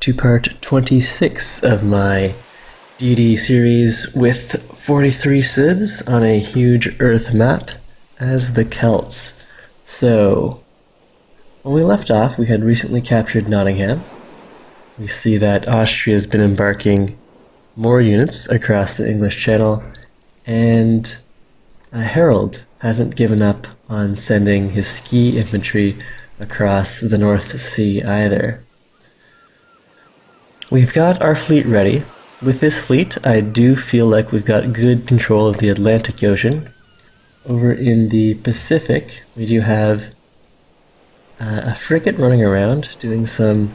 to part 26 of my Deity series with 43 civs on a huge Earth map as the Celts. So, when we left off, we had recently captured Nottingham. We see that Austria has been embarking more units across the English Channel, and Harold hasn't given up on sending his ski infantry across the North Sea either. We've got our fleet ready. With this fleet, I do feel like we've got good control of the Atlantic Ocean. Over in the Pacific, we do have a frigate running around doing some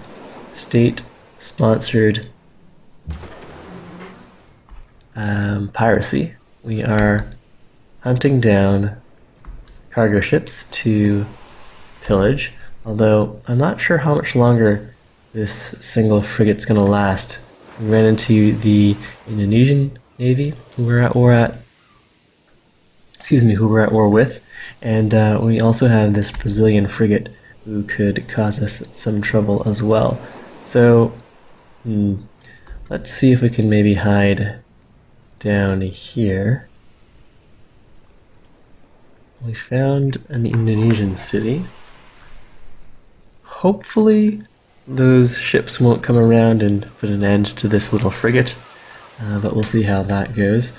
state-sponsored piracy. We are hunting down cargo ships to pillage, although I'm not sure how much longer this single frigate's going to last. We ran into the Indonesian Navy, who we're at war with, and we also have this Brazilian frigate who could cause us some trouble as well. So, let's see if we can maybe hide down here. We found an Indonesian city. Hopefully those ships won't come around and put an end to this little frigate, but we'll see how that goes.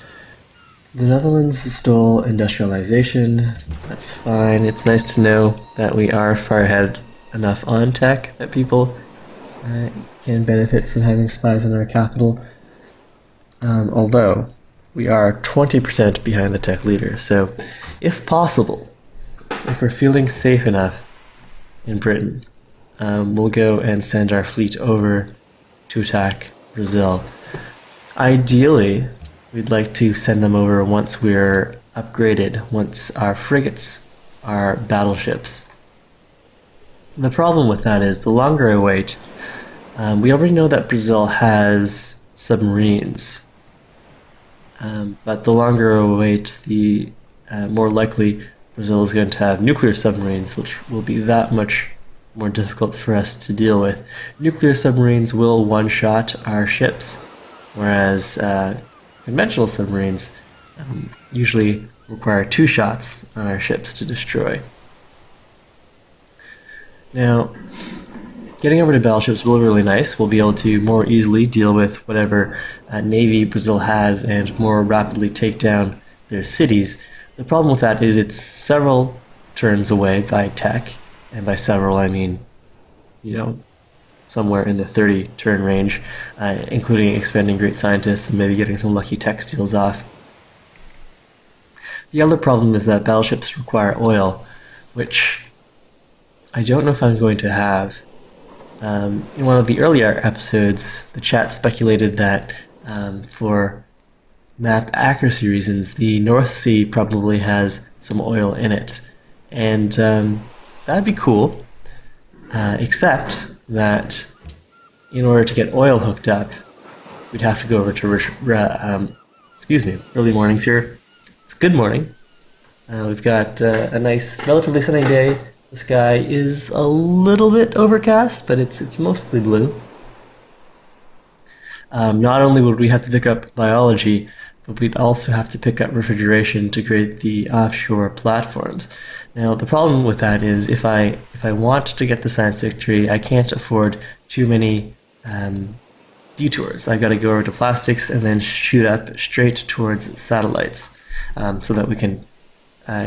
The Netherlands stole industrialization. That's fine. It's nice to know that we are far ahead enough on tech that people can benefit from having spies in our capital. Although we are 20% behind the tech leader, so if possible, if we're feeling safe enough in Britain, we'll go and send our fleet over to attack Brazil. Ideally, we'd like to send them over once we're upgraded, once our frigates are battleships. The problem with that is the longer I wait, we already know that Brazil has submarines, but the longer I wait, the more likely Brazil is going to have nuclear submarines, which will be that much more difficult for us to deal with. Nuclear submarines will one-shot our ships, whereas conventional submarines usually require 2 shots on our ships to destroy. Now, getting over to battleships will be really nice. We'll be able to more easily deal with whatever navy Brazil has and more rapidly take down their cities. The problem with that is it's several turns away by tech. And by several, I mean, somewhere in the 30-turn range, including expending great scientists and maybe getting some lucky tech steals off. The other problem is that battleships require oil, which I don't know if I'm going to have. In one of the earlier episodes, the chat speculated that for map accuracy reasons, the North Sea probably has some oil in it. And that'd be cool, except that in order to get oil hooked up, we'd have to go over to, early mornings here. It's good morning. We've got a nice, relatively sunny day. The sky is a little bit overcast, but it's mostly blue. Not only would we have to pick up biology, but we'd also have to pick up refrigeration to create the offshore platforms. Now, the problem with that is if I want to get the science victory, I can't afford too many detours. I've got to go over to plastics and then shoot up straight towards satellites, so that we can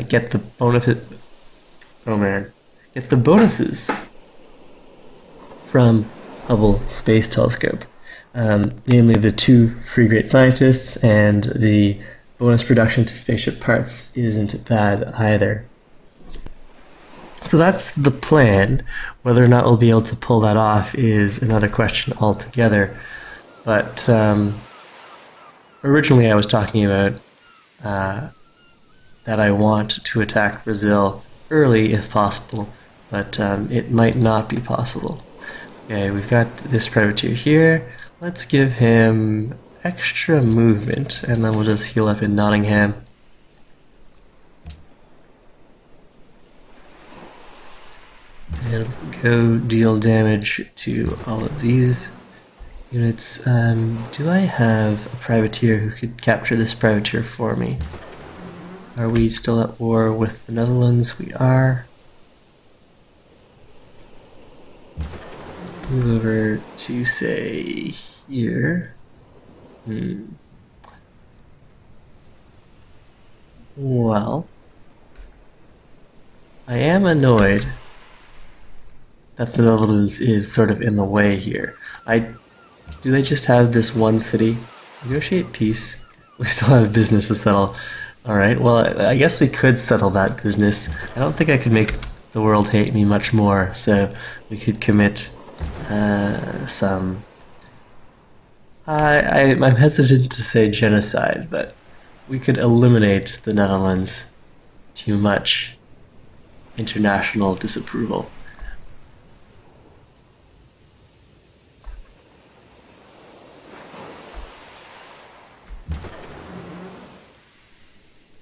get the get the bonuses from Hubble Space Telescope. Namely the 2 free great scientists, and the bonus production to spaceship parts isn't bad either. So that's the plan. Whether or not we'll be able to pull that off is another question altogether. But originally I was talking about that I want to attack Brazil early if possible, but it might not be possible. Okay, we've got this privateer here. Let's give him extra movement, and then we'll just heal up in Nottingham. And go deal damage to all of these units. Do I have a privateer who could capture this privateer for me? Are we still at war with the Netherlands? We are. Move over to, say, here. Well, I am annoyed that the Netherlands is sort of in the way here. Do they just have this one city? Negotiate peace. We still have business to settle. Alright, well, I guess we could settle that business. I don't think I could make the world hate me much more, so we could commit some... I'm hesitant to say genocide, but we could eliminate the Netherlands. Too much international disapproval.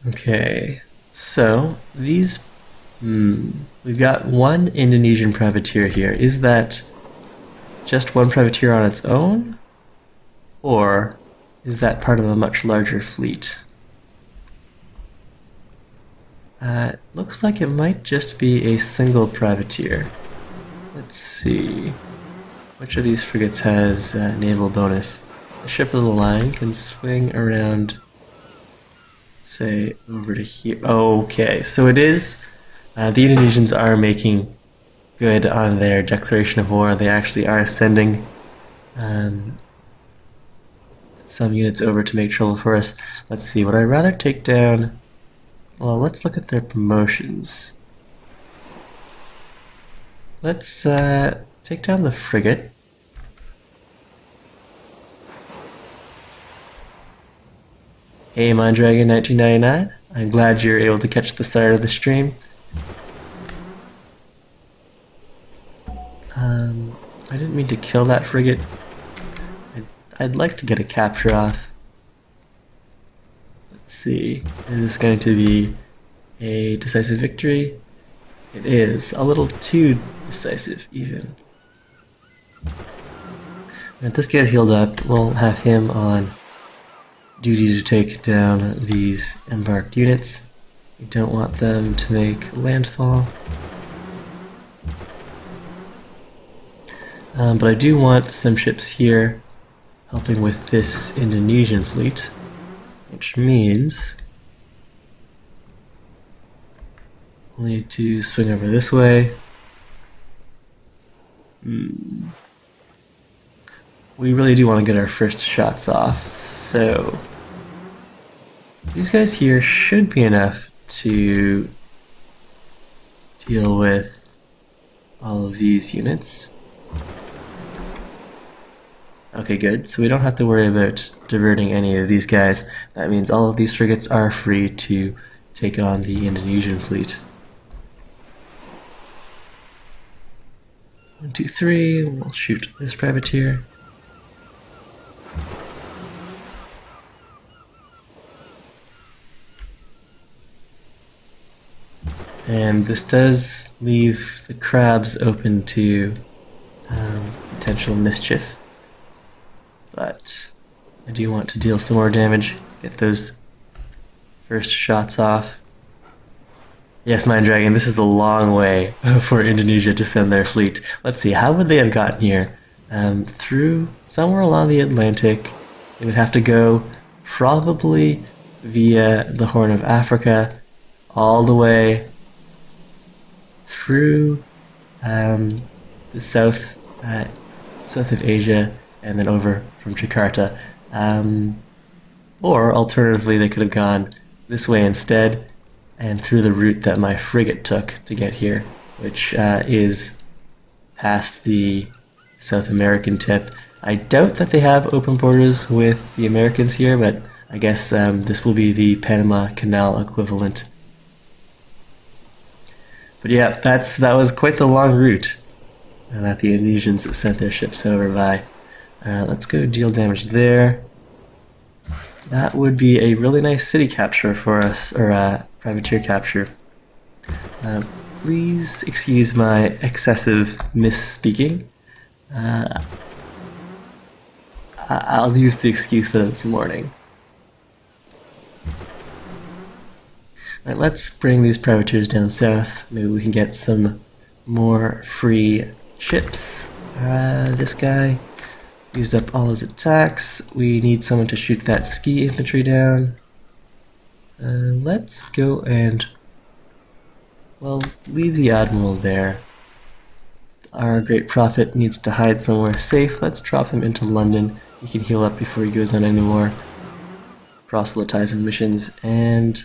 Okay, so these... we've got one Indonesian privateer here. Is that just one privateer on its own? Or is that part of a much larger fleet? Looks like it might just be a single privateer. Let's see. Which of these frigates has naval bonus? The ship of the line can swing around, say, over to here. Okay, so it is. The Indonesians are making good on their declaration of war. They actually are sending some units over to make trouble for us. Let's see, would I rather take down... Well, let's look at their promotions. Let's take down the frigate. Hey, Dragon 1999. I'm glad you're able to catch the start of the stream. I didn't mean to kill that frigate. I'd like to get a capture off. Let's see. Is this going to be a decisive victory? It is. A little too decisive, even. And this guy's healed up. We'll have him on duty to take down these embarked units. We don't want them to make landfall. But I do want some ships here helping with this Indonesian fleet, which means we'll need to swing over this way. We really do want to get our first shots off, so these guys here should be enough to deal with all of these units. Okay, good. So we don't have to worry about diverting any of these guys. That means all of these frigates are free to take on the Indonesian fleet. 1, 2, 3. We'll shoot this privateer. And this does leave the crabs open to potential mischief. But I do want to deal some more damage, get those first shots off. Yes, Mind Dragon, this is a long way for Indonesia to send their fleet. Let's see, how would they have gotten here? Through somewhere along the Atlantic. They would have to go probably via the Horn of Africa, all the way through the south of Asia, and then over from Jakarta. Or alternatively, they could have gone this way instead, and through the route that my frigate took to get here, which is past the South American tip. I doubt that they have open borders with the Americans here, but I guess this will be the Panama Canal equivalent. But yeah, that was quite the long route that the Indonesians sent their ships over by. Let's go deal damage there. That would be a really nice city capture for us, or privateer capture. Please excuse my excessive misspeaking. I'll use the excuse that it's morning. Alright, let's bring these privateers down south. Maybe we can get some more free ships. This guy used up all his attacks. We need someone to shoot that ski infantry down. Let's go and, well, leave the admiral there. Our great prophet needs to hide somewhere safe. Let's drop him into London. He can heal up before he goes on any more proselytizing missions. And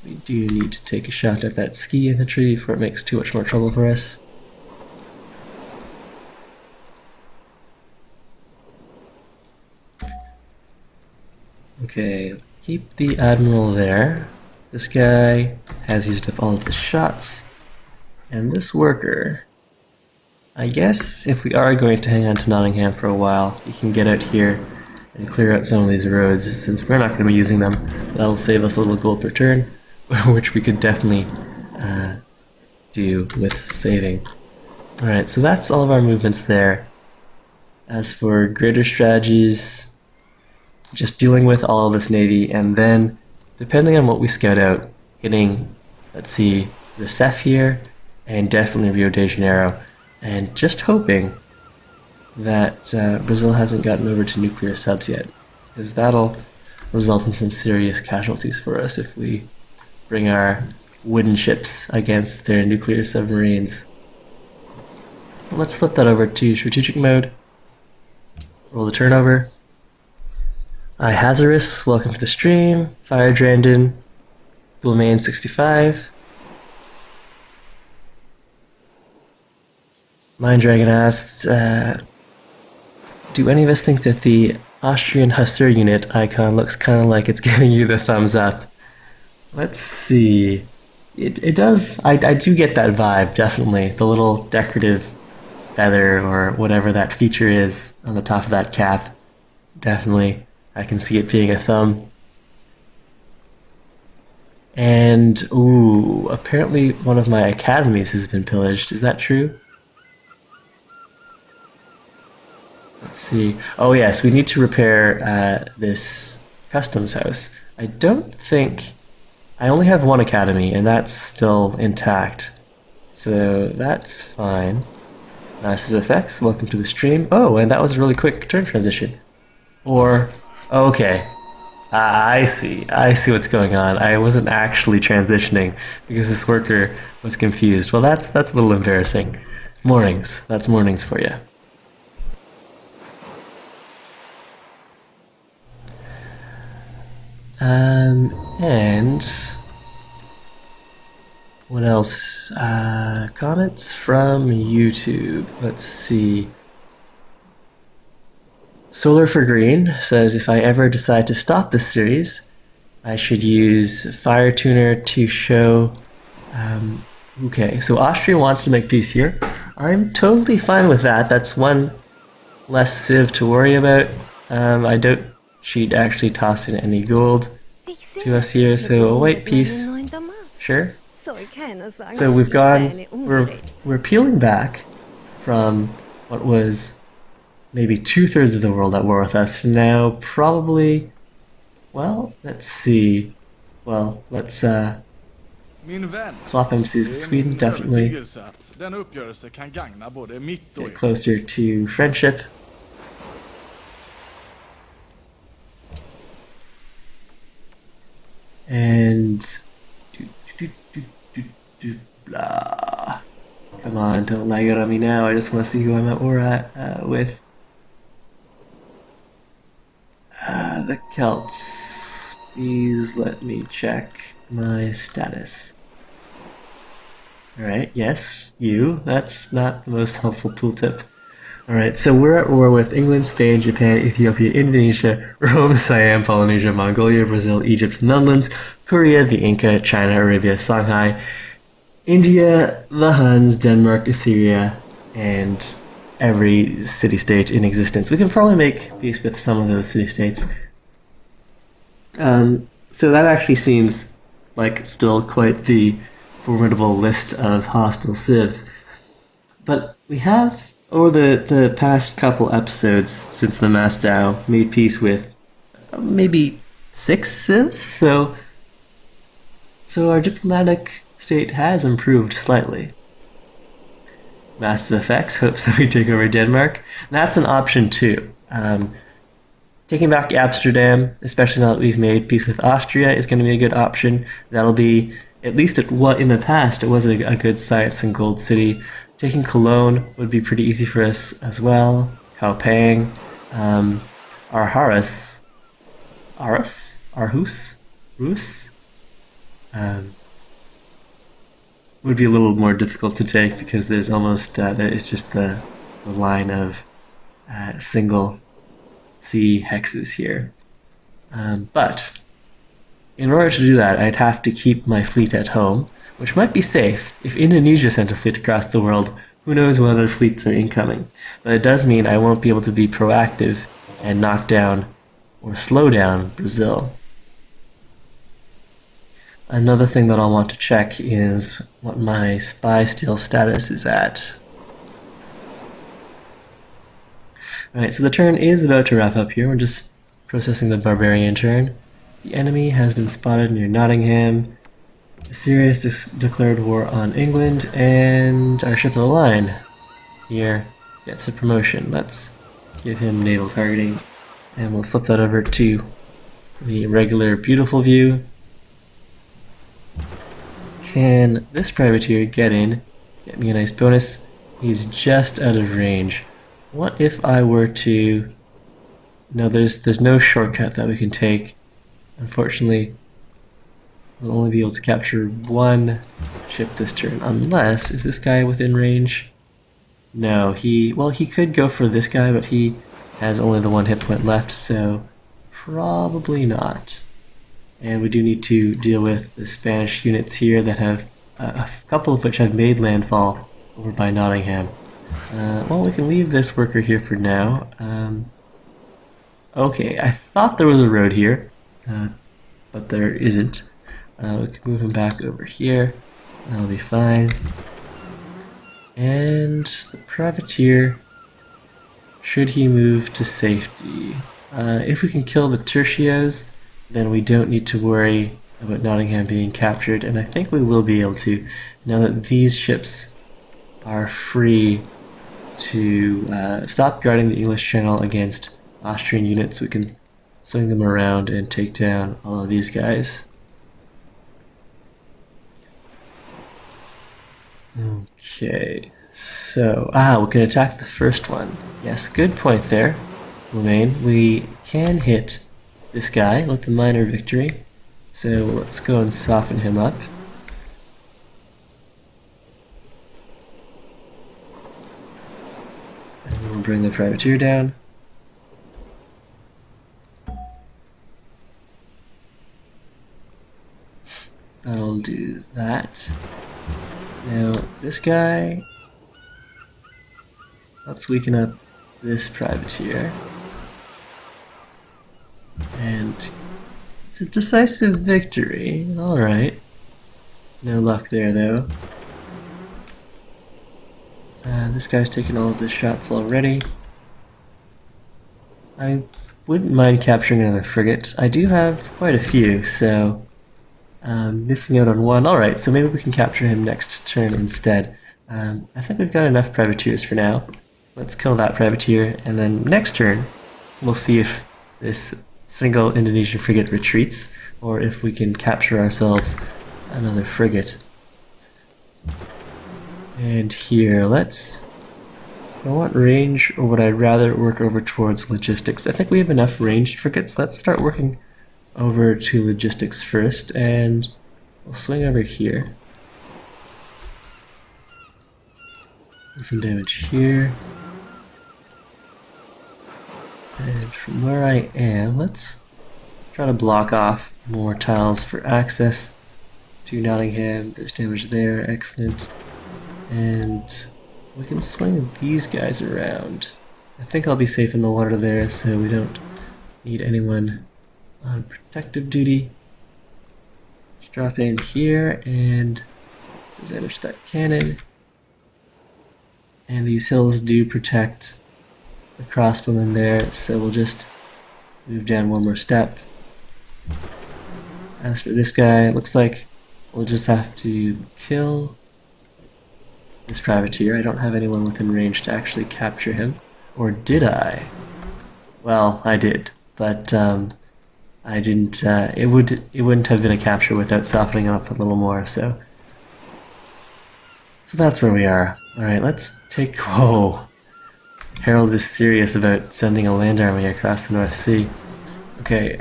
we do need to take a shot at that ski infantry before it makes too much more trouble for us. Okay, keep the admiral there. This guy has used up all of the shots. And this worker, I guess if we are going to hang on to Nottingham for a while, he can get out here and clear out some of these roads. Since we're not going to be using them, that'll save us a little gold per turn, which we could definitely do with saving. Alright, so that's all of our movements there. As for greater strategies, just dealing with all of this navy, and then, depending on what we scout out, hitting, let's see, Recife here, and definitely Rio de Janeiro, and just hoping that Brazil hasn't gotten over to nuclear subs yet, because that'll result in some serious casualties for us if we bring our wooden ships against their nuclear submarines. Let's flip that over to strategic mode. Roll the turnover. Hazardous, welcome to the stream. Fire Drandon, Bulmain 65. Mind Dragon asks, do any of us think that the Austrian Hussar unit icon looks kind of like it's giving you the thumbs up? Let's see. It does. I do get that vibe, definitely. The little decorative feather or whatever that feature is on the top of that cap. Definitely. I can see it being a thumb. And, ooh, apparently one of my academies has been pillaged. Is that true? Let's see. Oh yes, we need to repair this customs house. I don't think... I only have one academy, and that's still intact. So that's fine. Massive effects, welcome to the stream. Oh, and that was a really quick turn transition. Or... okay, I see what's going on. I wasn't actually transitioning because this worker was confused. Well, that's a little embarrassing. Mornings, that's mornings for you. And what else? Comments from YouTube. Let's see. Solar for Green says, if I ever decide to stop this series, I should use Fire Tuner to show... okay, so Austria wants to make peace here. I'm totally fine with that. That's one less civ to worry about. I doubt she'd actually toss in any gold to us here, so a white peace, sure. So we've gone, we're peeling back from what was maybe 2/3 of the world at war with us. Now probably, well, let's see. Well, let's swap MCs with Sweden, definitely. Get closer to friendship. And blah. Come on, don't lag it on me now. I just want to see who I'm at war with. The Celts. Please let me check my status. Alright, yes, you. That's not the most helpful tooltip. Alright, so we're at war with England, Spain, Japan, Ethiopia, Indonesia, Rome, Siam, Polynesia, Mongolia, Brazil, Egypt, the Netherlands, Korea, the Inca, China, Arabia, Songhai, India, the Huns, Denmark, Assyria, and every city-state in existence. We can probably make peace with some of those city-states. So that actually seems like still quite the formidable list of hostile civs. But we have over the past couple episodes since the Mass Dao made peace with maybe 6 civs, so our diplomatic state has improved slightly. Massive Effects hopes that we take over Denmark. That's an option too. Taking back Amsterdam, especially now that we've made peace with Austria, is going to be a good option. That'll be, at least at what in the past, it was a good science and gold city. Taking Cologne would be pretty easy for us as well. Kaopang, Aarhus, Rus, would be a little more difficult to take because there's almost it's just the line of single C hexes here. But in order to do that, I'd have to keep my fleet at home, which might be safe. If Indonesia sent a fleet across the world, who knows what other fleets are incoming. But it does mean I won't be able to be proactive and knock down or slow down Brazil. Another thing that I'll want to check is what my spy steal status is at. Alright, so the turn is about to wrap up here. We're just processing the barbarian turn. The enemy has been spotted near Nottingham. Assyria declared war on England, and our ship of the line here gets a promotion. Let's give him naval targeting, and we'll flip that over to the regular beautiful view. Can this privateer get in? Get me a nice bonus. He's just out of range. What if I were to... No, there's no shortcut that we can take. Unfortunately, we'll only be able to capture one ship this turn, unless... Is this guy within range? No, he could go for this guy, but he has only the 1 hit point left, so probably not. And we do need to deal with the Spanish units here that have, a couple of which have made landfall over by Nottingham. Well, we can leave this worker here for now. Okay, I thought there was a road here, but there isn't. We can move him back over here. That'll be fine. And the privateer, should he move to safety? If we can kill the tertios, then we don't need to worry about Nottingham being captured, and I think we will be able to, now that these ships are free to stop guarding the English Channel against Austrian units. We can swing them around and take down all of these guys. Okay, so, we can attack the first one. Yes, good point there, Romain. We can hit this guy with a minor victory, so let's go and soften him up. And we'll bring the privateer down. That'll do that. Now, this guy, let's weaken up this privateer. And it's a decisive victory. Alright. No luck there, though. This guy's taken all of the shots already. I wouldn't mind capturing another frigate. I do have quite a few, so missing out on one. Alright, so maybe we can capture him next turn instead. I think we've got enough privateers for now. Let's kill that privateer, and then next turn we'll see if this single Indonesian frigate retreats, or if we can capture ourselves another frigate. And here, do I want range, or would I rather work over towards logistics? I think we have enough ranged frigates. Let's start working over to logistics first, and we'll swing over here. Do some damage here. And from where I am, let's try to block off more tiles for access to Nottingham. There's damage there, excellent. And we can swing these guys around. I think I'll be safe in the water there, so we don't need anyone on protective duty. Let's drop in here and damage that cannon. And these hills do protect the crossbowmen there, so we'll just move down one more step. As for this guy, it looks like we'll just have to kill this privateer. I don't have anyone within range to actually capture him. Or did I? Well, I did, but I didn't. It wouldn't have been a capture without softening him up a little more. So that's where we are. All right, let's take. Whoa, Harold is serious about sending a land army across the North Sea. Okay.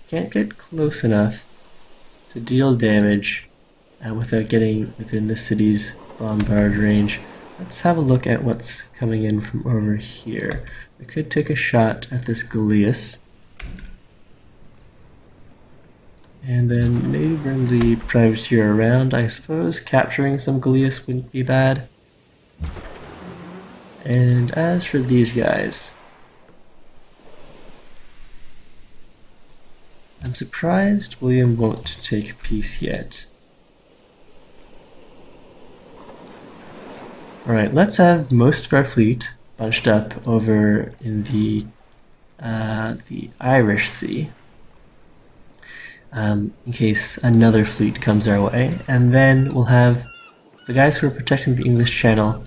Can't get close enough to deal damage without getting within the city's bombard range. Let's have a look at what's coming in from over here. We could take a shot at this Galeas. And then maybe bring the privateer around. I suppose capturing some Galeas wouldn't be bad. And as for these guys, I'm surprised William won't take peace yet. Alright, let's have most of our fleet bunched up over in the Irish Sea, in case another fleet comes our way, and then we'll have the guys who are protecting the English Channel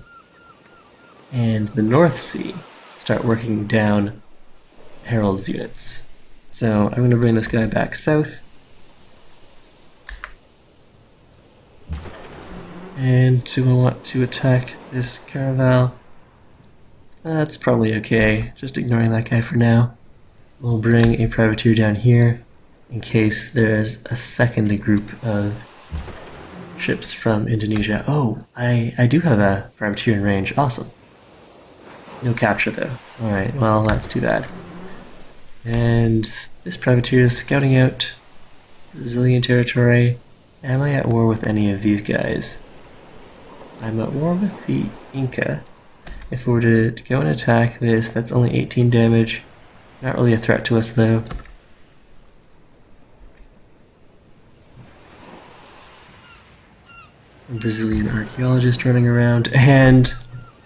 and the North Sea start working down Harold's units. So I'm going to bring this guy back south. And do I want to attack this caravel? That's probably okay, just ignoring that guy for now. We'll bring a privateer down here in case there's a second group of ships from Indonesia. Oh, I do have a privateer in range, awesome. No capture though. Alright, well that's too bad. And this privateer is scouting out Brazilian territory. Am I at war with any of these guys? I'm at war with the Inca. If we were to go and attack this, that's only 18 damage. Not really a threat to us though. A Brazilian archaeologist running around, and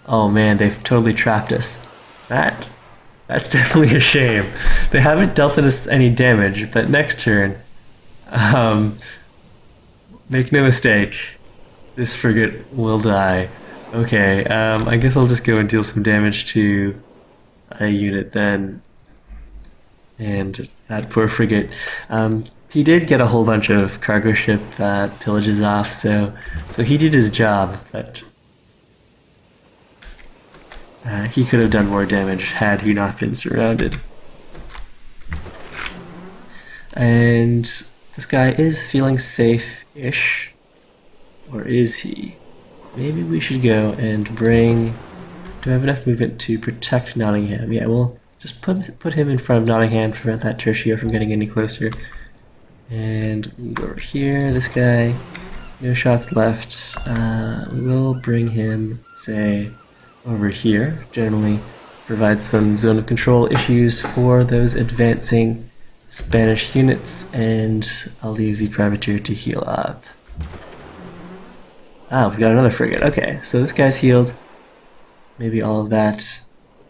oh man, they've totally trapped us. That's definitely a shame. They haven't dealt us any damage, but next turn, make no mistake, this frigate will die. Okay, I guess I'll just go and deal some damage to a unit then. And that poor frigate. He did get a whole bunch of cargo ship pillages off, so he did his job, but he could have done more damage had he not been surrounded. And this guy is feeling safe-ish. Or is he? Maybe we should go and bring... Do I have enough movement to protect Nottingham? Yeah, we'll just put him in front of Nottingham to prevent that tertiary from getting any closer. And we go over here, this guy, no shots left. We'll bring him, say, over here. Generally provide some zone of control issues for those advancing Spanish units, and I'll leave the privateer to heal up. Ah, we've got another frigate. Okay, so this guy's healed. Maybe all of that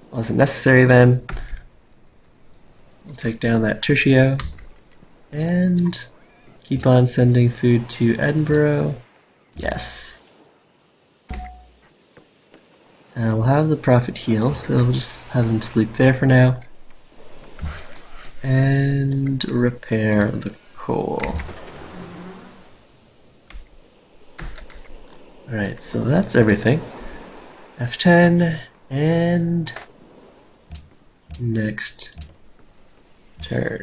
wasn't necessary then. We'll take down that tertio and keep on sending food to Edinburgh. Yes. We'll have the prophet heal, so we'll just have him sleep there for now. And repair the coal. Alright, so that's everything. F10, and next turn.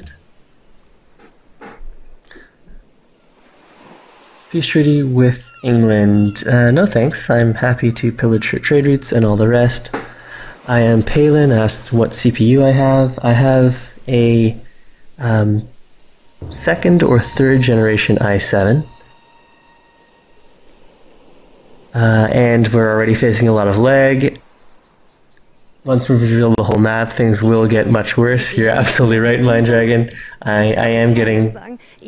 Peace treaty with England. No thanks, I'm happy to pillage your trade routes and all the rest. I am Palin, asked what CPU I have. I have a second or third generation i7. And we're already facing a lot of lag. Once we reveal the whole map, things will get much worse. You're absolutely right, Mind Dragon. I am getting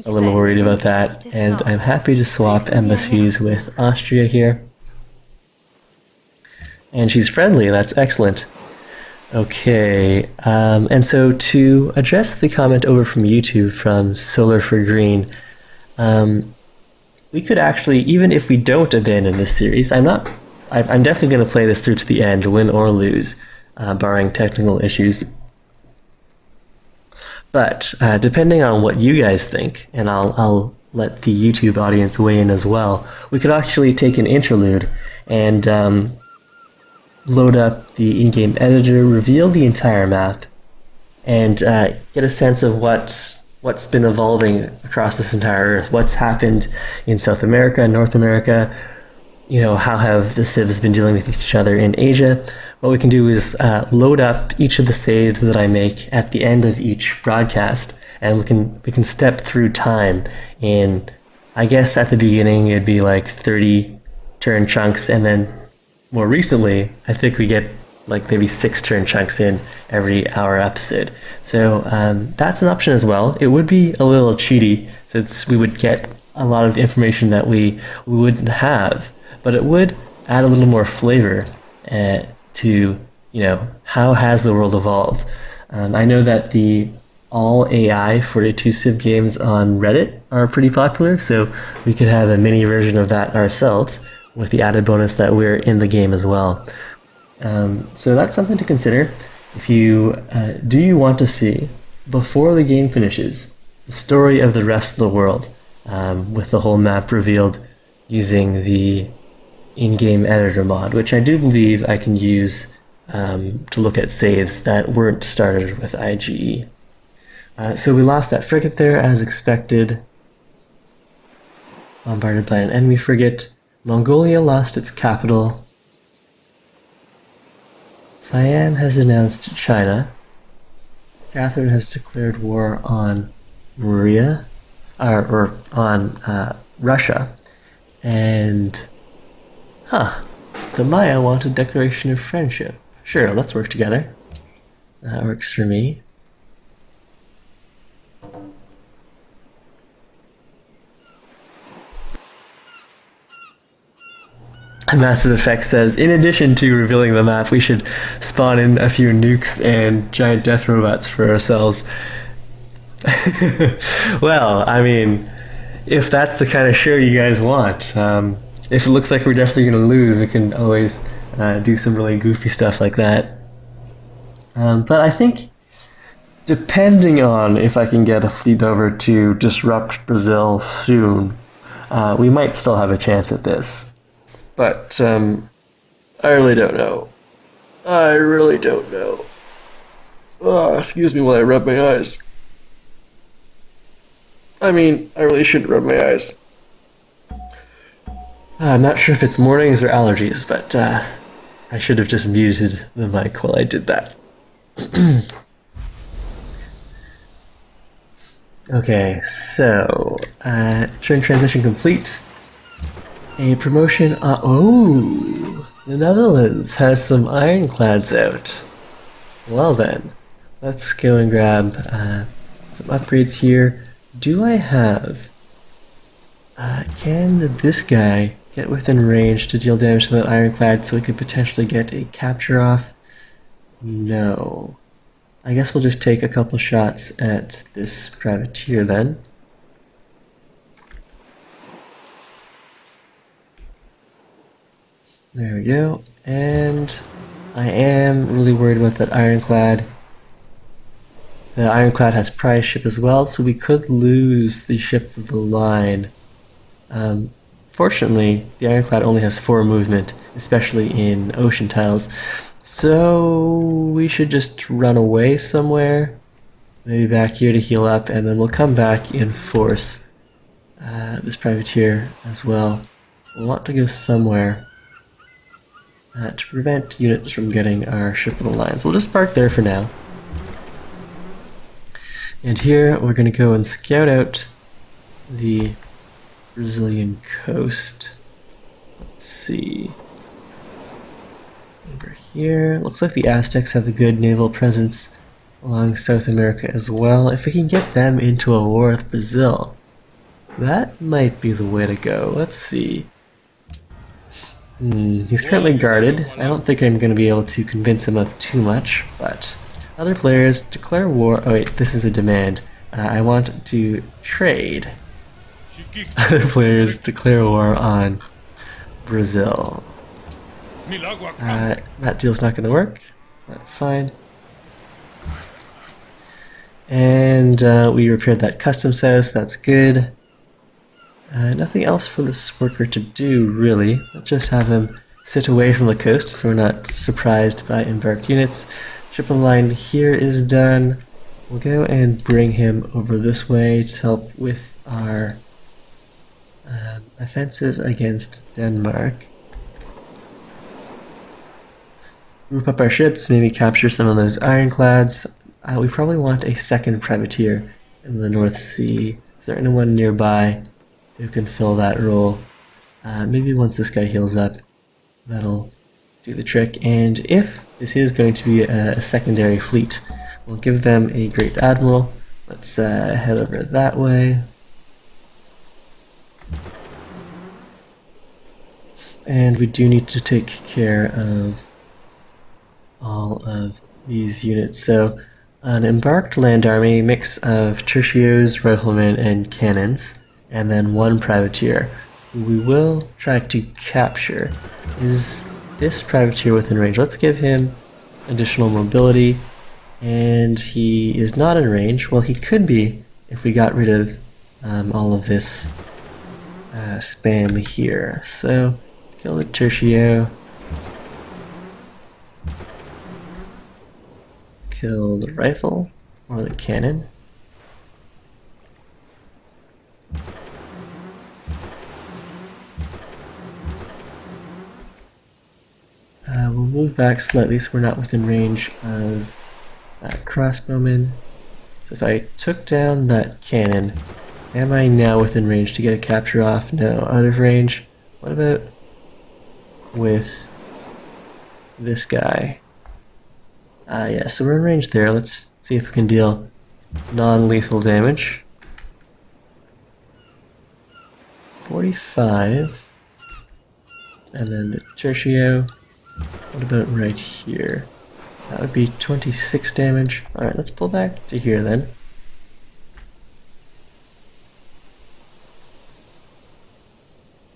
a little worried about that, and I'm happy to swap embassies with Austria here. And she's friendly, that's excellent. Okay, and so to address the comment over from YouTube from Solar for Green, we could actually, even if we don't abandon this series, I'm definitely going to play this through to the end, win or lose, barring technical issues. But depending on what you guys think, and I'll let the YouTube audience weigh in as well, we could actually take an interlude and load up the in-game editor, reveal the entire map, and get a sense of what's been evolving across this entire Earth, what's happened in South America, North America, how have the civs been dealing with each other in Asia. What we can do is load up each of the saves that I make at the end of each broadcast, and we can step through time in, I guess at the beginning it'd be like 30 turn chunks, and then more recently, I think we get like maybe 6 turn chunks in every hour episode. So that's an option as well. It would be a little cheaty since we would get a lot of information that we wouldn't have, but it would add a little more flavor to, how has the world evolved. I know that the all AI 42 Civ games on Reddit are pretty popular, so we could have a mini version of that ourselves, with the added bonus that we're in the game as well. So that's something to consider. If you do you want to see, before the game finishes, the story of the rest of the world, with the whole map revealed using the in-game editor mod, which I do believe I can use to look at saves that weren't started with IGE. So we lost that frigate there as expected, bombarded by an enemy frigate. Mongolia lost its capital. Siam has announced China. Catherine has declared war on Maria, or on Russia. And, the Maya want a declaration of friendship. Sure, let's work together. That works for me. Massive Effect says, in addition to revealing the map, we should spawn in a few nukes and giant death robots for ourselves. Well, I mean, if that's the kind of show you guys want, if it looks like we're definitely going to lose, we can always do some really goofy stuff like that. But I think, depending on if I can get a fleet over to disrupt Brazil soon, we might still have a chance at this. But, I really don't know. I really don't know. Oh, excuse me while I rub my eyes. I mean, I really shouldn't rub my eyes. I'm not sure if it's mornings or allergies, but I should have just muted the mic while I did that. Okay, so, turn transition complete. A promotion, oh, the Netherlands has some ironclads out. Well then, let's go and grab some upgrades here. Do I have, can this guy get within range to deal damage to that ironclad so we could potentially get a capture off? No. I guess we'll just take a couple shots at this privateer then. There we go, and I am really worried about that ironclad. The ironclad has prize ship as well, so we could lose the ship of the line. Fortunately, the ironclad only has 4 movement, especially in ocean tiles, so we should just run away somewhere, maybe back here to heal up, and then we'll come back in force this privateer as well. We'll want to go somewhere to prevent units from getting our ship of the line. So we'll just park there for now. And here we're going to go and scout out the Brazilian coast. Let's see. Over here, looks like the Aztecs have a good naval presence along South America as well. If we can get them into a war with Brazil, that might be the way to go. Let's see. He's currently guarded. I don't think I'm going to be able to convince him of too much, but other players declare war. Oh wait, this is a demand. I want to trade. Other players declare war on Brazil. That deal's not going to work. That's fine. And we repaired that customs house. That's good. Nothing else for this worker to do, really. Let's just have him sit away from the coast so we're not surprised by embarked units. Shipping line here is done. We'll go and bring him over this way to help with our offensive against Denmark. Group up our ships, maybe capture some of those ironclads. We probably want a second privateer in the North Sea. Is there anyone nearby who can fill that role? Maybe once this guy heals up, that'll do the trick. And if this is going to be a secondary fleet, we'll give them a Great Admiral. Let's head over that way. And we do need to take care of all of these units. So an embarked land army, mix of tertios, riflemen, and cannons, and then one privateer, who we will try to capture. Is this privateer within range? Let's give him additional mobility, and he is not in range. Well, he could be if we got rid of all of this spam here. So kill the tertio. Kill the rifle or the cannon. We'll move back slightly so we're not within range of that crossbowman. So if I took down that cannon, am I now within range to get a capture off? No, out of range. What about with this guy? Yeah, so we're in range there. Let's see if we can deal non-lethal damage. 45. And then the tertio. What about right here? That would be 26 damage. Alright, let's pull back to here then.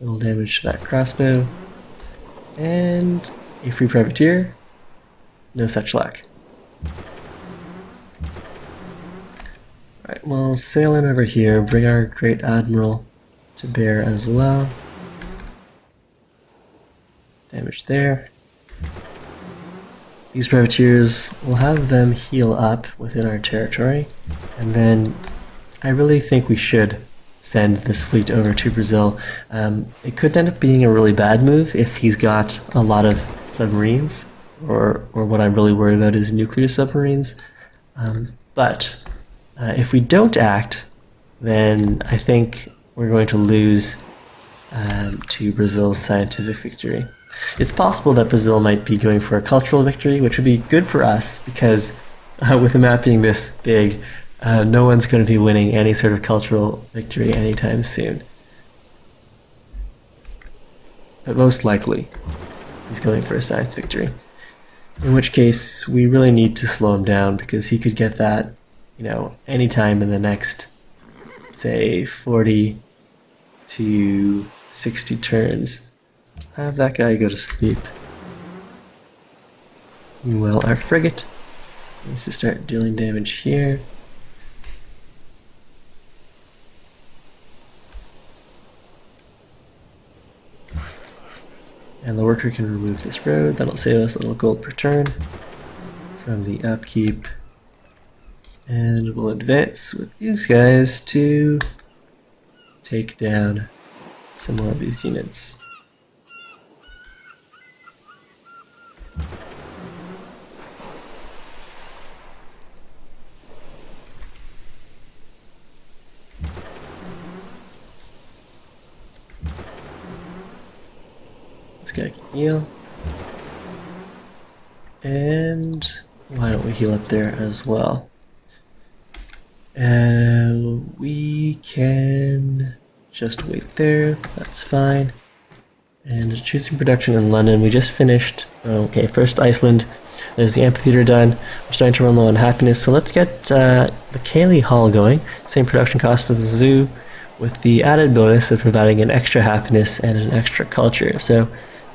Little damage to that crossbow. And a free privateer. No such luck. Alright, we'll sail in over here, bring our Great Admiral to bear as well. Damage there. These privateers, we'll have them heal up within our territory, and then I really think we should send this fleet over to Brazil. It could end up being a really bad move if he's got a lot of submarines, or what I'm really worried about is nuclear submarines. But if we don't act, then I think we're going to lose to Brazil's scientific victory. It's possible that Brazil might be going for a cultural victory, which would be good for us because with the map being this big, no one's going to be winning any sort of cultural victory anytime soon. But most likely, he's going for a science victory. In which case, we really need to slow him down because he could get that, anytime in the next, say, 40 to 60 turns. Have that guy go to sleep. Meanwhile, our frigate needs to start dealing damage here. And the worker can remove this road. That'll save us a little gold per turn from the upkeep. And we'll advance with these guys to take down some more of these units. This guy can heal. And why don't we heal up there as well? We can just wait there, that's fine. And choosing production in London. We just finished. Okay, first Iceland. There's the amphitheater done. We're starting to run low on happiness. So let's get the Cayley Hall going. Same production cost as the zoo, with the added bonus of providing an extra happiness and an extra culture. So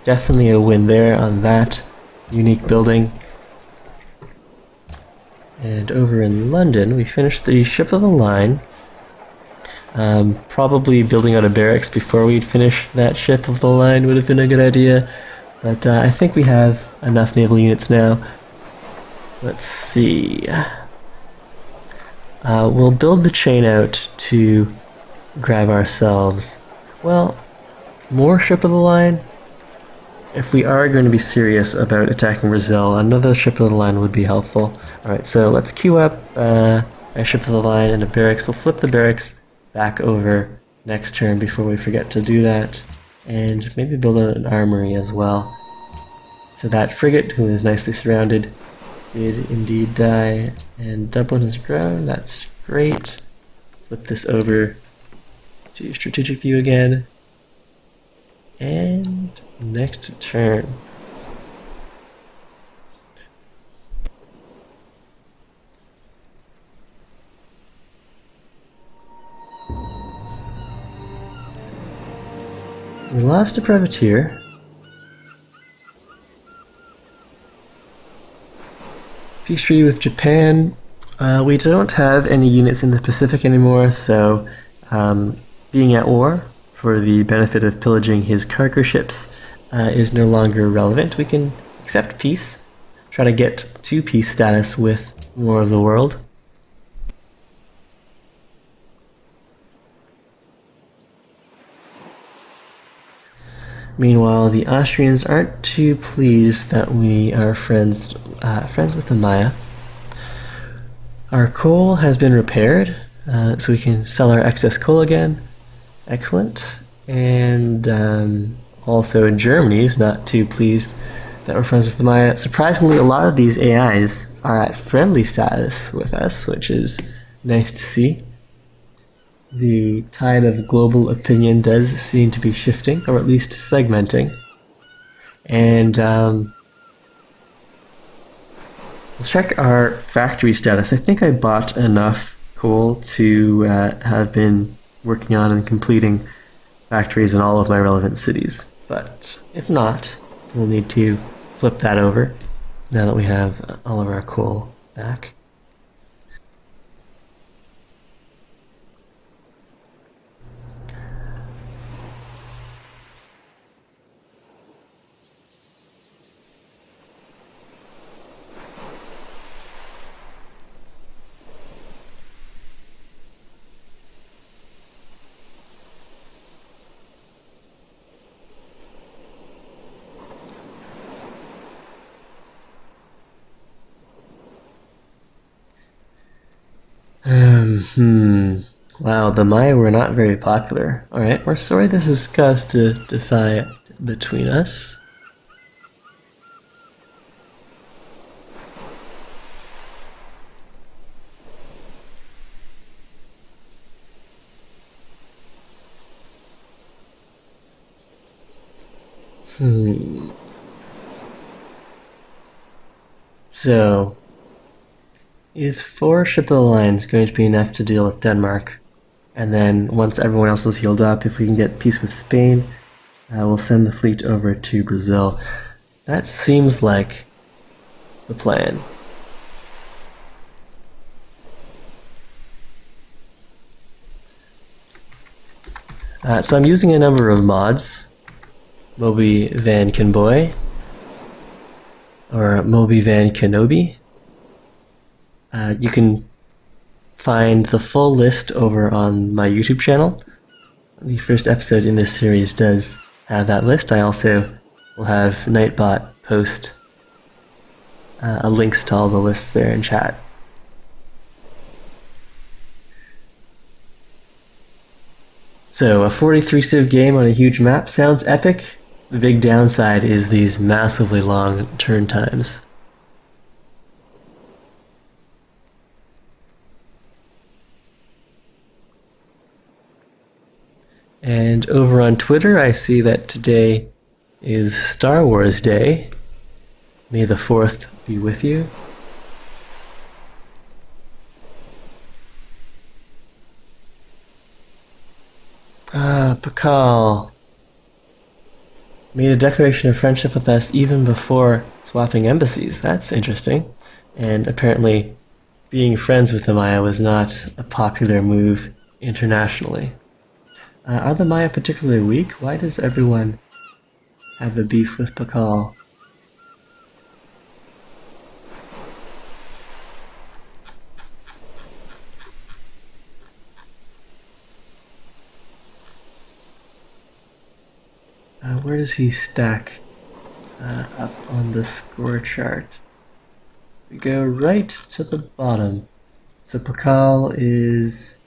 definitely a win there on that unique building. And over in London, we finished the ship of the line. Probably building out a barracks before we'd finish that ship of the line would have been a good idea. But I think we have enough naval units now. Let's see. We'll build the chain out to grab ourselves, well, more ship of the line. If we are going to be serious about attacking Brazil, another ship of the line would be helpful. Alright, so let's queue up a ship of the line and a barracks. We'll flip the barracks back over next turn before we forget to do that. And maybe build an armory as well. So that frigate, who is nicely surrounded, did indeed die. And Dublin has grown, that's great. Flip this over to strategic view again. And next turn. We lost a privateer. Peace treaty with Japan. We don't have any units in the Pacific anymore, so being at war for the benefit of pillaging his cargo ships is no longer relevant. We can accept peace, try to get to peace status with more of the world. Meanwhile, the Austrians aren't too pleased that we are friends with the Maya. Our coal has been repaired, so we can sell our excess coal again. Excellent. And also Germany is not too pleased that we're friends with the Maya. Surprisingly, a lot of these AIs are at friendly status with us, which is nice to see. The tide of global opinion does seem to be shifting, or at least segmenting. And let's check our factory status. I think I bought enough coal to have been working on and completing factories in all of my relevant cities. But if not, we'll need to flip that over now that we have all of our coal back. Wow, the Maya were not very popular. Alright, we're sorry this has caused a fight between us. So, is 4 ship of the lines going to be enough to deal with Denmark? And then once everyone else is healed up, if we can get peace with Spain, we'll send the fleet over to Brazil. That seems like the plan. So I'm using a number of mods. Moby Van Kenboy, or Moby Van Kenobi. You can find the full list over on my YouTube channel. The first episode in this series does have that list. I also will have Nightbot post links to all the lists there in chat. So a 43 civ game on a huge map sounds epic. The big downside is these massively long turn times. And over on Twitter, I see that today is Star Wars Day. May the 4th be with you. Pakal made a declaration of friendship with us even before swapping embassies. That's interesting. And apparently being friends with the Maya was not a popular move internationally. Are the Maya particularly weak? Why does everyone have a beef with Pakal? Where does he stack up on the score chart? We go right to the bottom. So Pakal is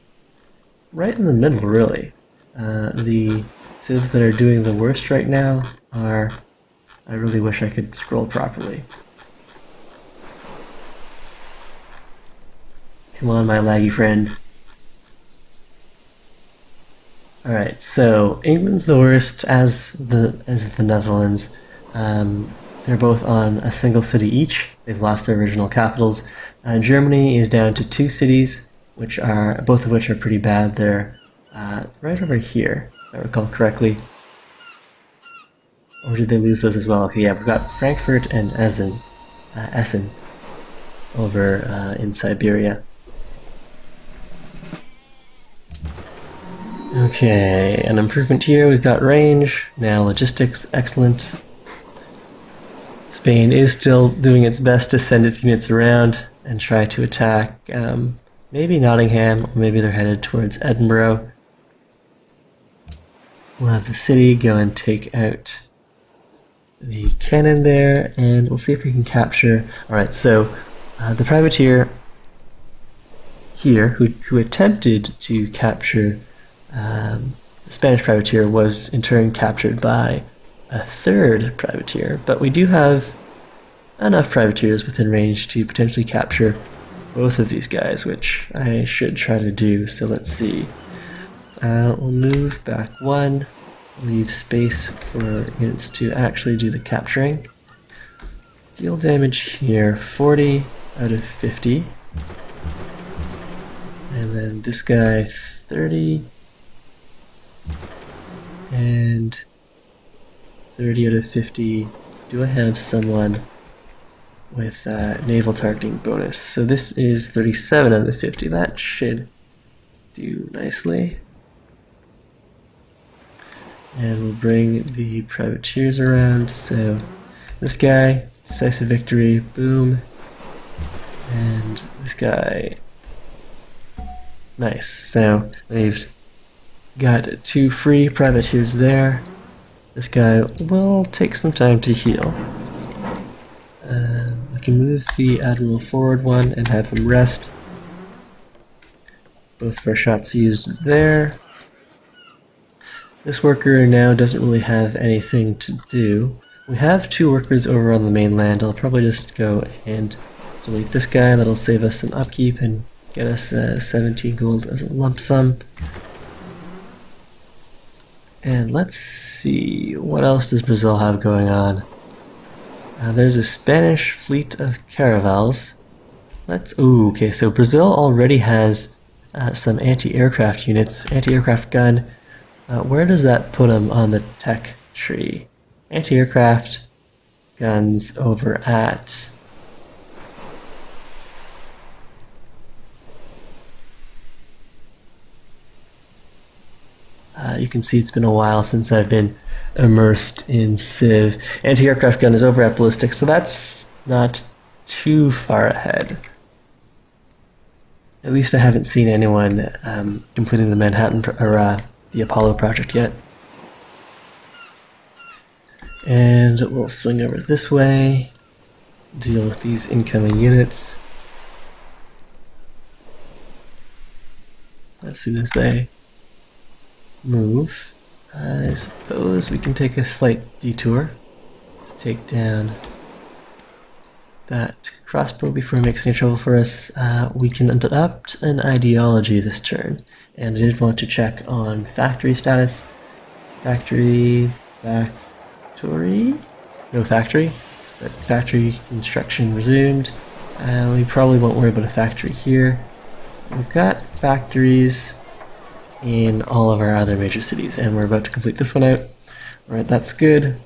right in the middle, really. The civs that are doing the worst right now are... I really wish I could scroll properly. Come on, my laggy friend. Alright, so England's the worst, as the Netherlands. They're both on a single city each. They've lost their original capitals. Germany is down to 2 cities, both of which are pretty bad. They're right over here, if I recall correctly. Or did they lose those as well? Okay, yeah, we've got Frankfurt and Essen over in Siberia. Okay, an improvement here. We've got range, now logistics, excellent. Spain is still doing its best to send its units around and try to attack maybe Nottingham, or maybe they're headed towards Edinburgh. We'll have the city go and take out the cannon there, and we'll see if we can capture... Alright, so the privateer here, who attempted to capture the Spanish privateer, was in turn captured by a 3rd privateer, but we do have enough privateers within range to potentially capture both of these guys, which I should try to do. So let's see. We'll move back 1, leave space for units to actually do the capturing. Deal damage here, 40 out of 50. And then this guy, 30. And 30 out of 50. Do I have someone with naval targeting bonus? So this is 37 out of 50. That should do nicely. And we'll bring the privateers around. So this guy, decisive victory, boom. And this guy, nice. So we've got 2 free privateers there. This guy will take some time to heal. We can move the Admiral forward 1 and have him rest. Both of our shots used there. This worker now doesn't really have anything to do. We have 2 workers over on the mainland. I'll probably just go and delete this guy. That'll save us some upkeep and get us 17 gold as a lump sum. And let's see, what else does Brazil have going on? There's a Spanish fleet of caravels. Ooh, okay, so Brazil already has some anti-aircraft units. Anti-aircraft gun, where does that put them on the tech tree? Anti-aircraft guns over at... you can see it's been a while since I've been immersed in Civ. Anti-aircraft gun is over at ballistics, so that's not too far ahead. At least I haven't seen anyone completing the Manhattan or the Apollo project yet. And we'll swing over this way, deal with these incoming units as soon as they move. I suppose we can take a slight detour to take down that crossbow before it makes any trouble for us. We can adopt an ideology this turn, and I did want to check on factory status. Factory back factory? No factory, but factory construction resumed. We probably won't worry about a factory here. We've got factories in all of our other major cities, and we're about to complete this one out. Alright, that's good.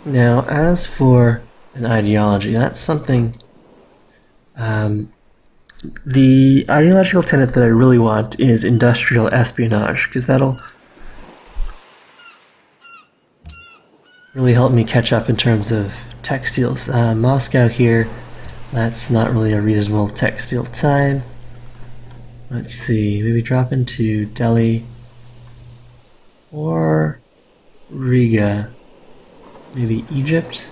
Now, as for an ideology, that's something... the ideological tenet that I really want is industrial espionage, because that'll really help me catch up in terms of textiles. Moscow here, that's not really a reasonable textile time. Let's see, maybe drop into Delhi or Riga, maybe Egypt.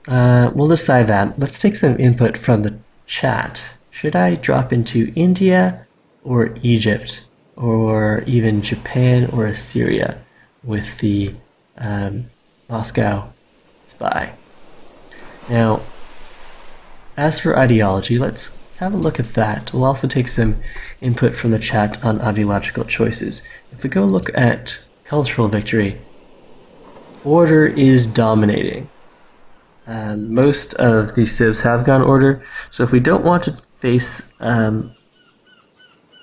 We'll decide that. Let's take some input from the chat. Should I drop into India or Egypt or even Japan or Assyria with the Moscow spy? Now, as for ideology, let's have a look at that. We'll also take some input from the chat on ideological choices. If we go look at cultural victory, order is dominating. Most of these civs have gone order, so if we don't want to face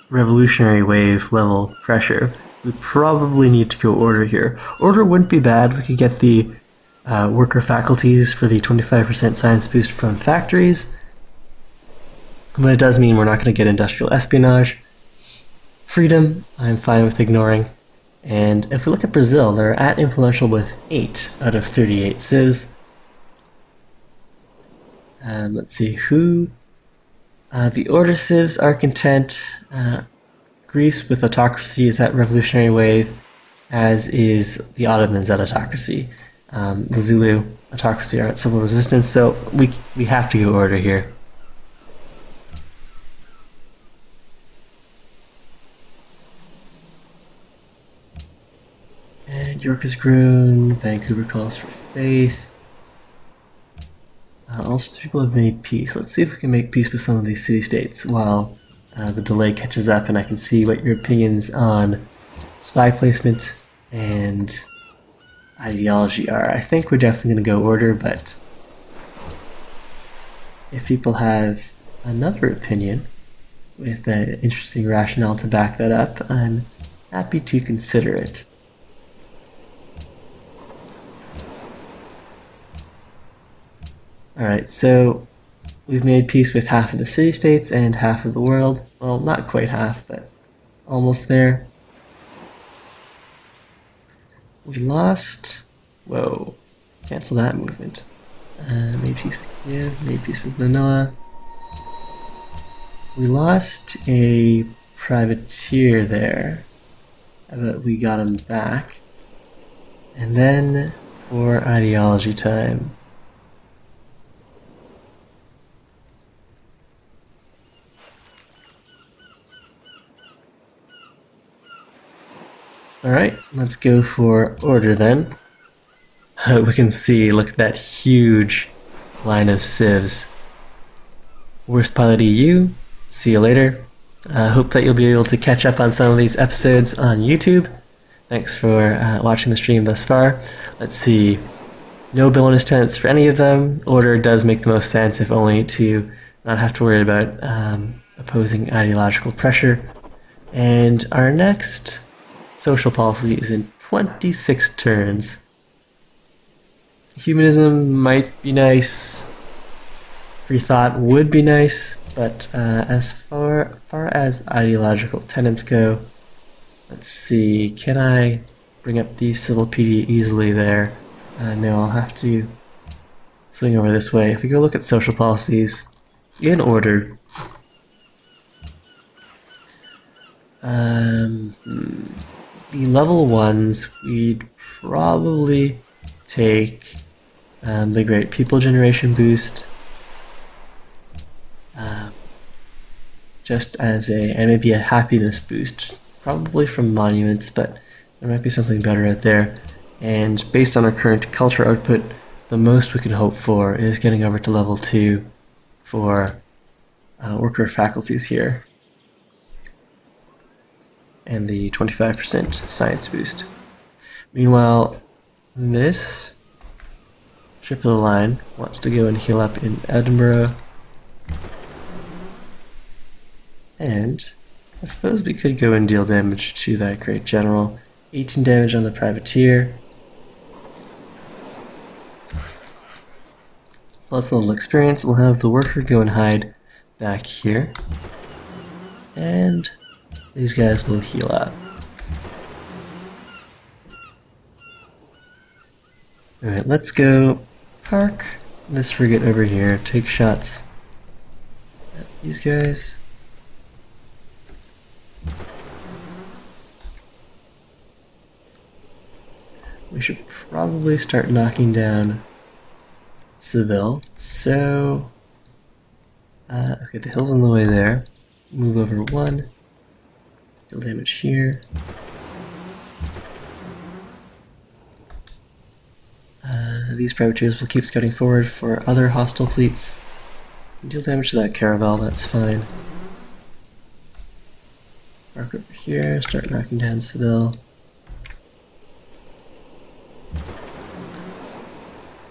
revolutionary wave level pressure, we probably need to go order here. Order wouldn't be bad. We could get the worker faculties for the 25% science boost from factories, but it does mean we're not going to get industrial espionage. Freedom, I'm fine with ignoring. And if we look at Brazil, they're at influential with 8 out of 38 civs. Let's see who. The Order civs are content. Greece with autocracy is at revolutionary wave, as is the Ottomans at autocracy. The Zulu autocracy are at civil resistance, so we have to go order here. And York has grown. Vancouver calls for faith. Also, people have made peace. Let's see if we can make peace with some of these city-states while the delay catches up and I can see what your opinions on spy placement and ideology are. I think we're definitely going to go order, but if people have another opinion with an interesting rationale to back that up, I'm happy to consider it. Alright, so we've made peace with half of the city-states and half of the world. Well, not quite half, but almost there. We lost... Whoa. Cancel that movement. Made peace with Kiev, made peace with Manila. We lost a privateer there, but we got him back. And then for ideology time. Alright, let's go for order then. We can see, look at that huge line of civs. Worst Pilot EU, see you later. Hope that you'll be able to catch up on some of these episodes on YouTube. Thanks for watching the stream thus far. Let's see, no bonus tenants for any of them. Order does make the most sense, if only to not have to worry about opposing ideological pressure. And our next social policy is in 26 turns. Humanism might be nice. Free thought would be nice, but as far as ideological tenets go, let's see, can I bring up the civil PD easily there? No, I'll have to swing over this way. If we go look at social policies in order, the level ones, we'd probably take the Great People Generation boost, just as and maybe a happiness boost, probably from monuments, but there might be something better out there. And based on our current culture output, the most we can hope for is getting over to level 2 for worker faculties here, and the 25% science boost. Meanwhile, this ship of the line wants to go and heal up in Edinburgh. And I suppose we could go and deal damage to that great general. 18 damage on the privateer. Plus a little experience. We'll have the worker go and hide back here. And these guys will heal up. Alright, let's go park this frigate over here. Take shots at these guys. We should probably start knocking down Seville. So, okay, the hill's on the way there. Move over one. Deal damage here. These privateers will keep scouting forward for other hostile fleets. Deal damage to that caravel, that's fine. Mark over here, start knocking down Seville.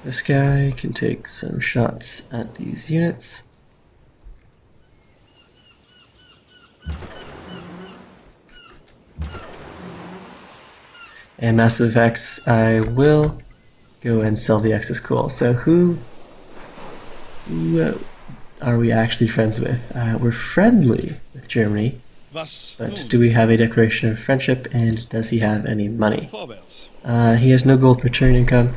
This guy can take some shots at these units. And Massive Effects, I will go and sell the excess coal. So who are we actually friends with? We're friendly with Germany, but do we have a declaration of friendship, and does he have any money? He has no gold per turn income.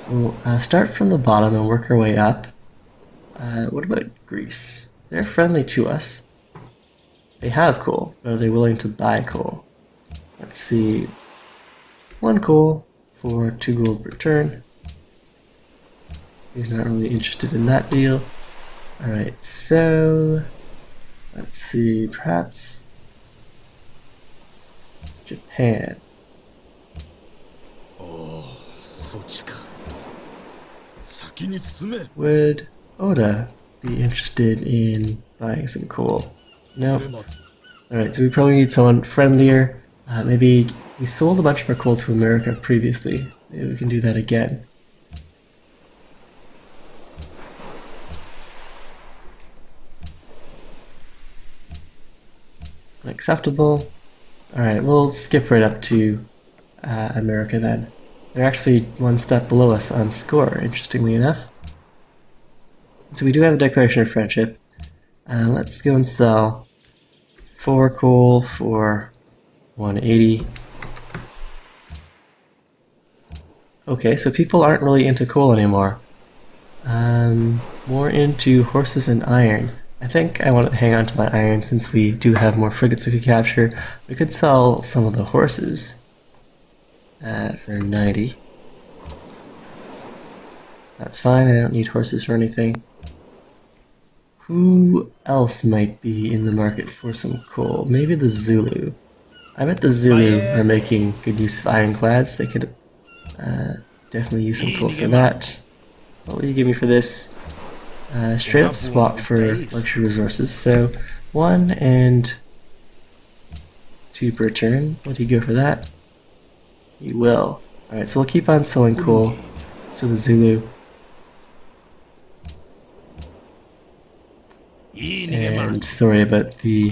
We'll start from the bottom and work our way up. What about Greece? They're friendly to us. They have coal, but are they willing to buy coal? Let's see. 1 coal for 2 gold per turn. He's not really interested in that deal. Alright, so let's see, perhaps Japan. Would Oda be interested in buying some coal? No. Alright, so we probably need someone friendlier. Maybe we sold a bunch of our coal to America previously. Maybe we can do that again. Acceptable. Alright, we'll skip right up to America then. They're actually one step below us on score, interestingly enough. So we do have a declaration of friendship. Let's go and sell 4 coal for 180. Okay, so people aren't really into coal anymore. More into horses and iron. I think I want to hang on to my iron since we do have more frigates we could capture. We could sell some of the horses for 90. That's fine, I don't need horses for anything. Who else might be in the market for some coal? Maybe the Zulu. I bet the Zulu are making good use of ironclads. They could definitely use some coal for that. What will you give me for this? Straight up swap for luxury resources. So 1 and 2 per turn. What do you go for that? You will. Alright, so we'll keep on selling coal to the Zulu. And sorry about the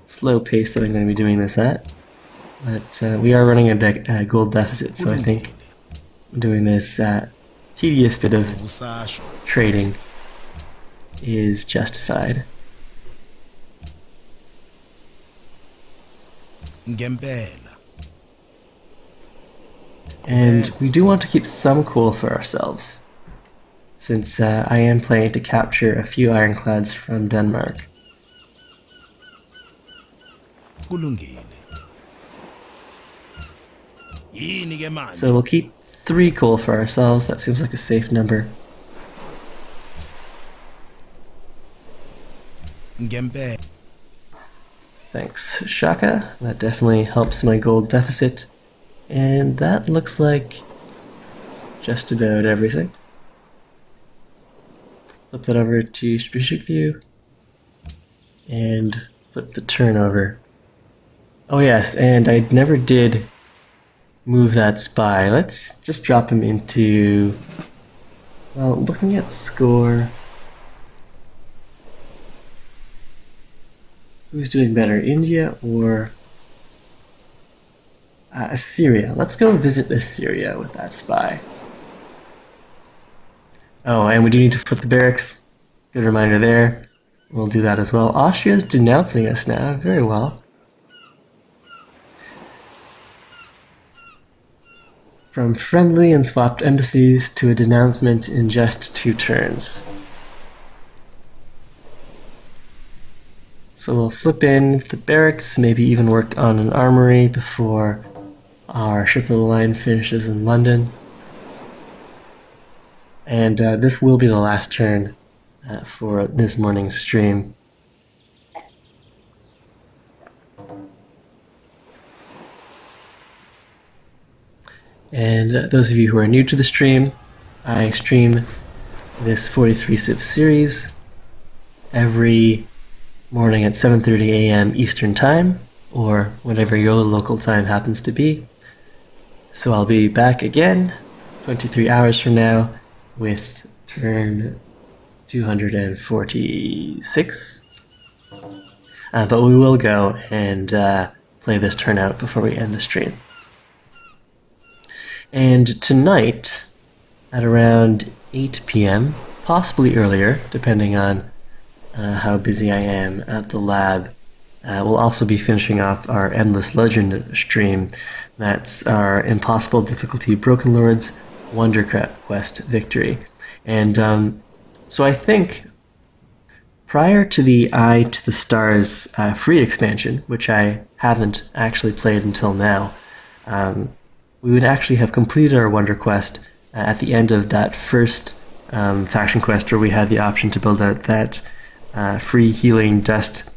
slow pace that I'm going to be doing this at. But we are running a gold deficit, so I think doing this tedious bit of trading is justified. And we do want to keep some coal for ourselves, since I am planning to capture a few ironclads from Denmark. So we'll keep 3 coal for ourselves. That seems like a safe number. Thanks, Shaka. That definitely helps my gold deficit. And that looks like just about everything. Flip that over to strategic view and flip the turnover. Oh yes, and I never did move that spy. Let's just drop him into, well, looking at score, who's doing better, India or Assyria? Let's go visit Assyria with that spy. Oh, and we do need to flip the barracks. Good reminder there. We'll do that as well. Austria's denouncing us now. Very well. From friendly and swapped embassies to a denouncement in just 2 turns. So we'll flip in the barracks, maybe even work on an armory before our ship of the line finishes in London. And this will be the last turn for this morning's stream. And those of you who are new to the stream, I stream this 43 Civ series every morning at 7:30 a.m. Eastern Time, or whatever your local time happens to be. So I'll be back again 23 hours from now with turn 246. But we will go and play this turn out before we end the stream. And tonight, at around 8 p.m., possibly earlier, depending on how busy I am at the lab, we'll also be finishing off our Endless Legend stream. That's our Impossible Difficulty Broken Lords Wonder Quest Victory. And so I think prior to the Eye to the Stars free expansion, which I haven't actually played until now, we would actually have completed our Wonder Quest at the end of that first faction quest where we had the option to build out that free healing dust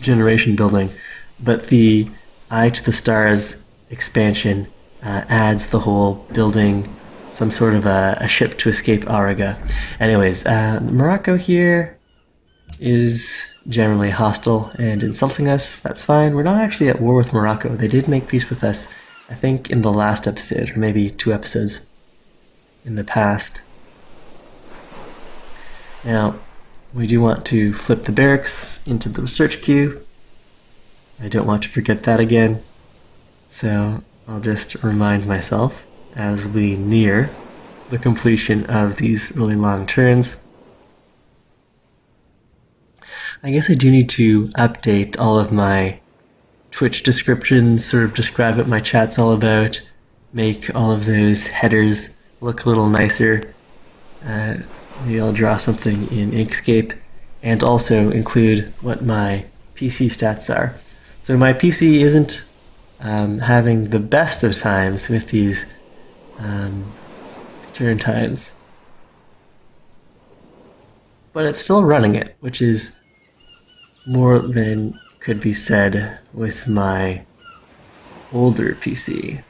generation building. But the Eye to the Stars expansion adds the whole building some sort of a ship to escape Auriga. Anyways, Morocco here is generally hostile and insulting us. That's fine. We're not actually at war with Morocco. They did make peace with us, I think, in the last episode, or maybe 2 episodes in the past. Now, we do want to flip the barracks into the research queue. I don't want to forget that again. So I'll just remind myself as we near the completion of these really long turns. I guess I do need to update all of my Twitch descriptions, sort of describe what my chat's all about, make all of those headers look a little nicer. Maybe I'll draw something in Inkscape, and also include what my PC stats are. So my PC isn't having the best of times with these turn times, but it's still running it, which is more than could be said with my older PC.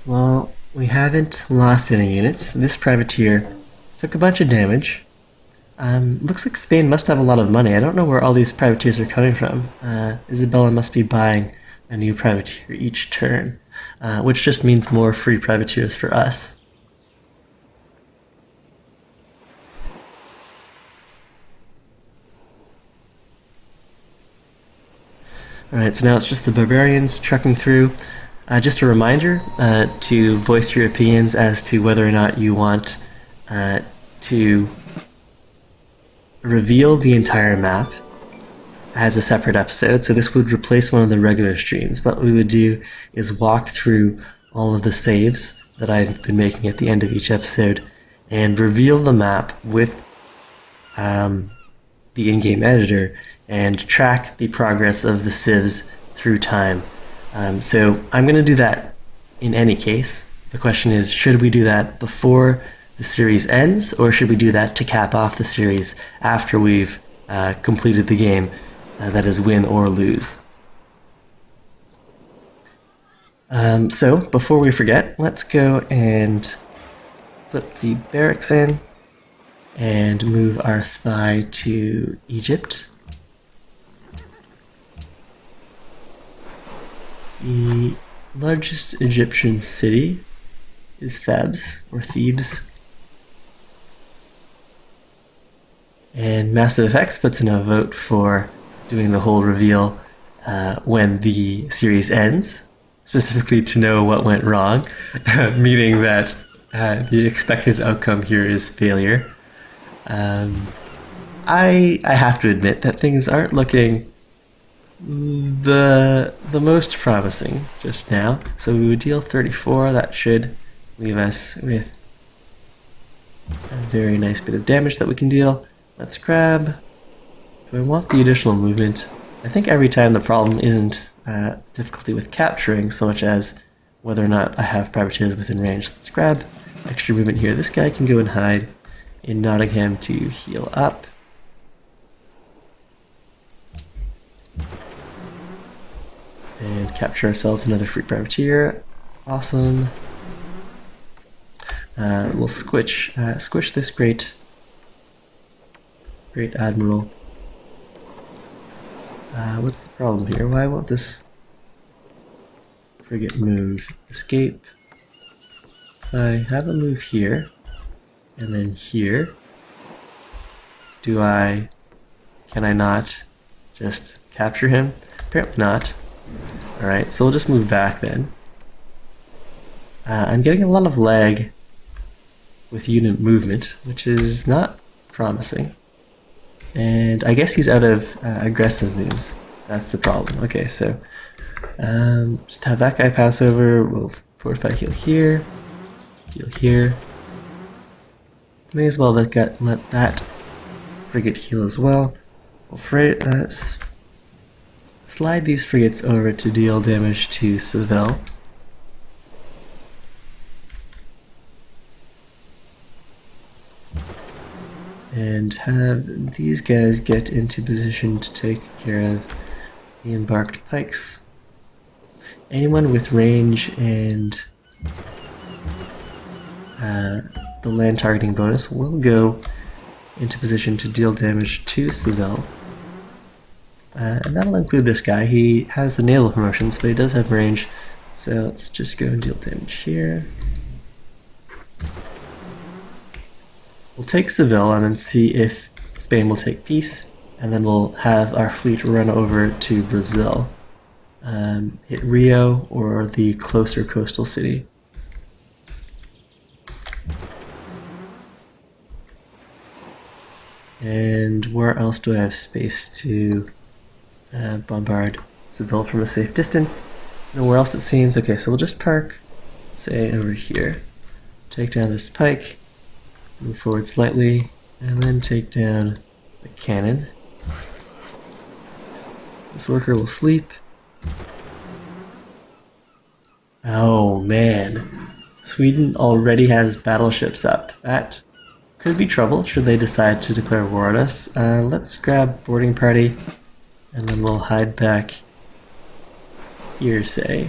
Well, we haven't lost any units. This privateer took a bunch of damage. Looks like Spain must have a lot of money. I don't know where all these privateers are coming from. Isabella must be buying a new privateer each turn, which just means more free privateers for us. Alright, so now it's just the barbarians trekking through. Just a reminder to voice your opinions as to whether or not you want to reveal the entire map as a separate episode. So this would replace one of the regular streams. What we would do is walk through all of the saves that I've been making at the end of each episode and reveal the map with the in-game editor and track the progress of the civs through time. So I'm going to do that in any case. The question is, should we do that before the series ends, or should we do that to cap off the series after we've completed the game, that is win or lose? So before we forget, let's go and flip the barracks in. and move our spy to Egypt. The largest Egyptian city is Thebes, or Thebes. And Massive Effects puts in a vote for doing the whole reveal when the series ends, specifically to know what went wrong, meaning that the expected outcome here is failure. I have to admit that things aren't looking the most promising just now. So we would deal 34. That should leave us with a very nice bit of damage that we can deal. Let's grab. Do I want the additional movement? I think every time the problem isn't difficulty with capturing so much as whether or not I have privateers within range. Let's grab extra movement here. This guy can go and hide in Nottingham to heal up. And capture ourselves another free privateer. Awesome. We'll squish this great admiral. What's the problem here? Why won't this frigate move? Escape. I have a move here, and then here. Can I not just capture him? Apparently not. Alright, so we'll just move back then. I'm getting a lot of lag with unit movement, which is not promising. And I guess he's out of aggressive moves. That's the problem. Okay, so just have that guy pass over. We'll fortify heal here. Heal here. May as well let that frigate heal as well. We'll slide these frigates over to deal damage to Seville. And have these guys get into position to take care of the embarked pikes. Anyone with range and the land targeting bonus will go into position to deal damage to Seville. And that'll include this guy. He has the naval promotions, but he does have range. So let's just go and deal damage here. We'll take Seville and then see if Spain will take peace, and then we'll have our fleet run over to Brazil. Hit Rio or the closer coastal city. And where else do I have space to bombard Seville from a safe distance? Nowhere else it seems. Okay, so we'll just park, say, over here. Take down this pike. Move forward slightly, and then take down the cannon. This worker will sleep. Oh man, Sweden already has battleships up. That could be trouble should they decide to declare war on us. Let's grab boarding party, and then we'll hide back here, say.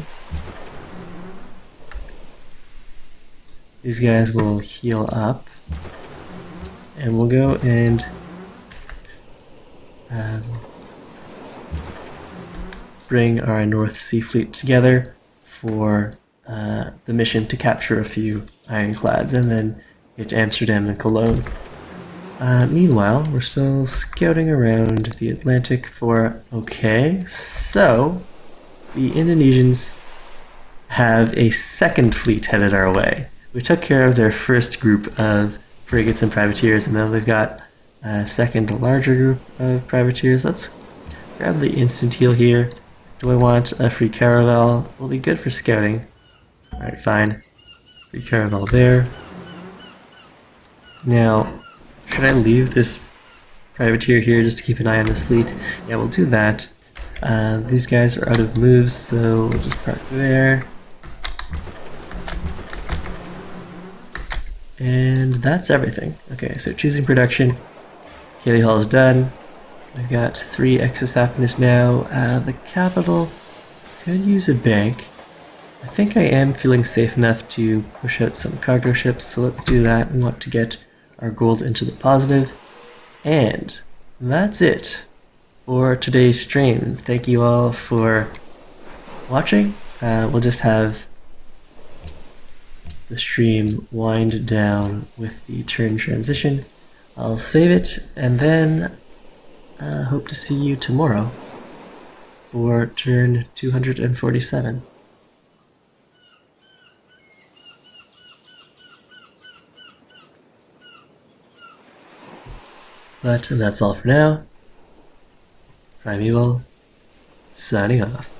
These guys will heal up. And we'll go and bring our North Sea Fleet together for the mission to capture a few ironclads and then get to Amsterdam and Cologne. Meanwhile, we're still scouting around the Atlantic for... Okay, so the Indonesians have a second fleet headed our way. We took care of their first group of frigates and privateers, and then we've got a second larger group of privateers. Let's grab the instant heal here. Do I want a free caravel? Will be good for scouting. Alright, fine. Free caravel there. Now, should I leave this privateer here just to keep an eye on this fleet? Yeah, we'll do that. These guys are out of moves, so we'll just park there. And that's everything. Okay, so choosing production. Haley Hall is done. I've got 3 excess happiness now. The capital could use a bank. I think I am feeling safe enough to push out some cargo ships, so let's do that. We want to get our gold into the positive. And that's it for today's stream. Thank you all for watching. We'll just have the stream wind down with the turn transition. I'll save it and then hope to see you tomorrow for turn 247. But that's all for now. PrimEval, signing off.